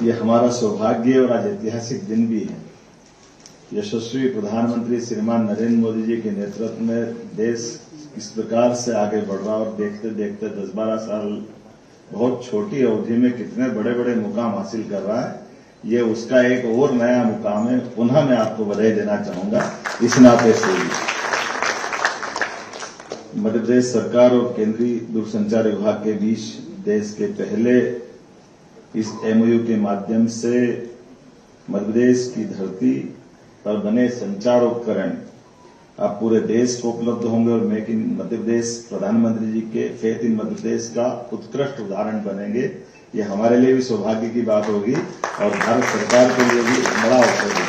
ये हमारा सौभाग्य और आज ऐतिहासिक दिन भी है। यशस्वी प्रधानमंत्री श्रीमान नरेंद्र मोदी जी के नेतृत्व में देश इस प्रकार से आगे बढ़ रहा और देखते देखते 10-12 साल बहुत छोटी अवधि में कितने बड़े बड़े मुकाम हासिल कर रहा है, ये उसका एक और नया मुकाम है। पुनः मैं आपको बधाई देना चाहूंगा इस नाते से भी। मध्य प्रदेश सरकार और केंद्रीय दूरसंचार विभाग के बीच देश के पहले इस एमओयू के माध्यम से मध्य प्रदेश की धरती पर बने संचार उपकरण अब पूरे देश को उपलब्ध होंगे और मेक इन मध्य प्रदेश प्रधानमंत्री जी के फेथ इन मध्य प्रदेश का उत्कृष्ट उदाहरण बनेंगे। ये हमारे लिए भी सौभाग्य की बात होगी और भारत सरकार के लिए भी बड़ा अवसर है।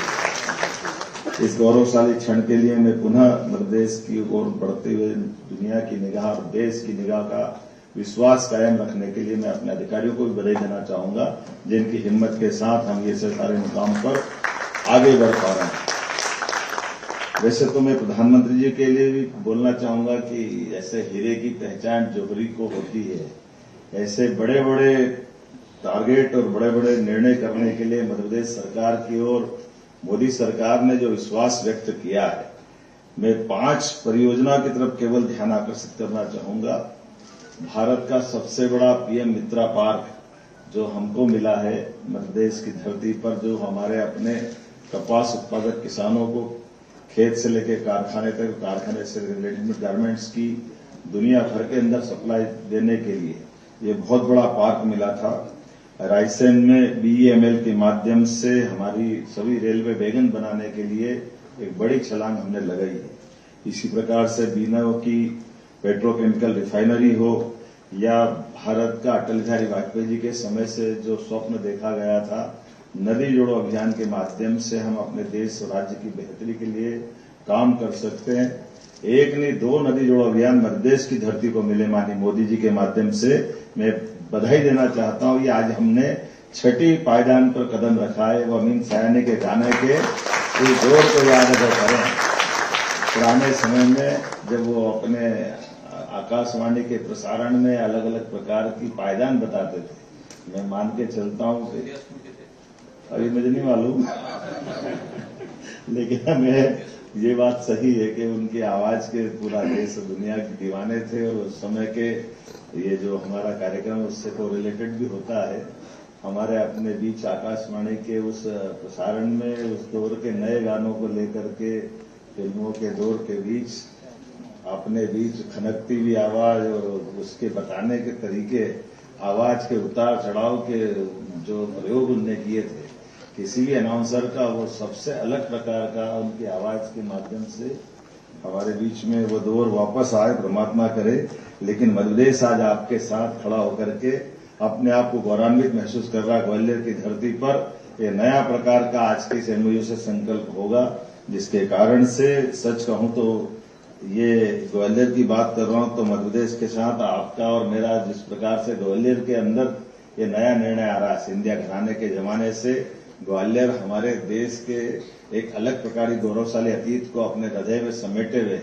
इस गौरवशाली क्षण के लिए मैं पुनः मध्य प्रदेश की ओर बढ़ते हुए दुनिया की निगाह और देश की निगाह का विश्वास कायम रखने के लिए मैं अपने अधिकारियों को भी बधाई देना चाहूंगा, जिनकी हिम्मत के साथ हम ये सारे मुकाम पर आगे बढ़ पा रहे हैं। वैसे तो मैं प्रधानमंत्री जी के लिए भी बोलना चाहूंगा कि ऐसे हीरे की पहचान जोहरी को होती है। ऐसे बड़े बड़े टारगेट और बड़े बड़े निर्णय करने के लिए मध्य प्रदेश सरकार की ओर मोदी सरकार ने जो विश्वास व्यक्त किया है, मैं 5 परियोजना की तरफ केवल ध्यान आकर्षित करना चाहूंगा। भारत का सबसे बड़ा पीएम मित्रा पार्क जो हमको मिला है मध्य प्रदेश की धरती पर, जो हमारे अपने कपास उत्पादक किसानों को खेत से लेकर कारखाने तक, कारखाने से रिलेटेड गारमेंट्स की दुनिया भर के अंदर सप्लाई देने के लिए ये बहुत बड़ा पार्क मिला था। रायसेन में बीईएमएल के माध्यम से हमारी सभी रेलवे वैगन बनाने के लिए एक बड़ी छलांग हमने लगाई है। इसी प्रकार से बीना की पेट्रोकेमिकल रिफाइनरी हो या भारत का अटल बिहारी वाजपेयी जी के समय से जो स्वप्न देखा गया था, नदी जोड़ो अभियान के माध्यम से हम अपने देश और राज्य की बेहतरी के लिए काम कर सकते हैं। एक नहीं 2 नदी जोड़ो अभियान मध्य प्रदेश की धरती को मिले माननीय मोदी जी के माध्यम से। मैं बधाई देना चाहता हूं। ये आज हमने 6ठी पायदान पर कदम रखा है। वो अमीन सयानी के गाने के इस दौर को याद अगर करें, पुराने समय में जब वो अपने आकाशवाणी के प्रसारण में अलग अलग प्रकार की पायदान बताते थे, मैं मान के चलता हूं कि अभी मुझे नहीं मालूम लेकिन हमें ये बात सही है कि उनकी आवाज के पूरा देश दुनिया के दीवाने थे और उस समय के ये जो हमारा कार्यक्रम उससे को रिलेटेड भी होता है। हमारे अपने बीच आकाशवाणी के उस प्रसारण में उस दौर के नए गानों को लेकर के फिल्मों के दौर के बीच अपने बीच खनकती हुई आवाज और उसके बताने के तरीके, आवाज के उतार चढ़ाव के जो प्रयोग उनने किए थे, किसी भी अनाउंसर का वो सबसे अलग प्रकार का उनकी आवाज के माध्यम से हमारे बीच में वो दौर वापस आए, परमात्मा करे। लेकिन मध्य प्रदेश आज आपके साथ खड़ा होकर के अपने आप को गौरवान्वित महसूस कर रहा है। ग्वालियर की धरती पर ये नया प्रकार का आज के इस एमओयू से संकल्प होगा, जिसके कारण से सच कहूं तो ये ग्वालियर की बात कर रहा हूं तो मध्य प्रदेश के साथ आपका और मेरा जिस प्रकार से ग्वालियर के अंदर ये नया निर्णय आ रहा है, सिंधिया घराने के जमाने से ग्वालियर हमारे देश के एक अलग प्रकार की गौरवशाली अतीत को अपने हृदय में समेटे हुए,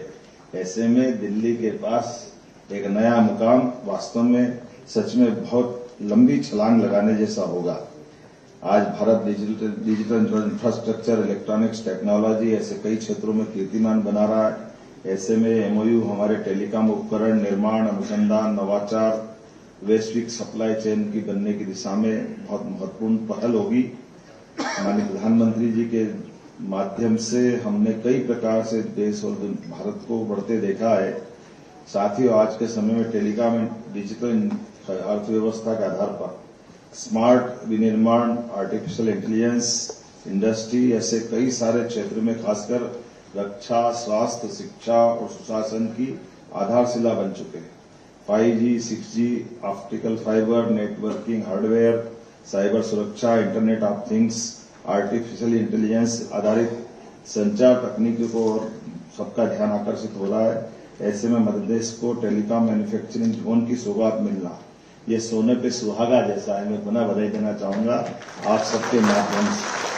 ऐसे में दिल्ली के पास एक नया मुकाम वास्तव में सच में बहुत लंबी छलांग लगाने जैसा होगा। आज Bharat digital infrastructure, electronics technology ऐसे कई क्षेत्रों में कीर्तिमान बना रहा है। ऐसे में एमओयू हमारे टेलीकॉम उपकरण निर्माण, अनुसंधान, नवाचार, वैश्विक सप्लाई चेन की बनने की दिशा में बहुत महत्वपूर्ण पहल होगी। माननीय प्रधानमंत्री जी के माध्यम से हमने कई प्रकार से देश और भारत को बढ़ते देखा है। साथ ही आज के समय में टेलीकॉम डिजिटल अर्थव्यवस्था के आधार पर स्मार्ट विनिर्माण, आर्टिफिशियल इंटेलिजेंस, इंडस्ट्री ऐसे कई सारे क्षेत्र में खासकर रक्षा, स्वास्थ्य, शिक्षा और सुशासन की आधारशिला बन चुके हैं। 5G, 6G, optical fibre, networking, hardware, cyber सुरक्षा, internet of things, artificial intelligence आधारित संचार तकनीकों को और सबका ध्यान आकर्षित हो रहा है। ऐसे में मध्य प्रदेश को टेलीकॉम मैन्युफैक्चरिंग जोन की सौगात मिलना ये सोने पे सुहागा जैसा है। मैं पुनः बधाई देना चाहूंगा आप सबके माध्यम से।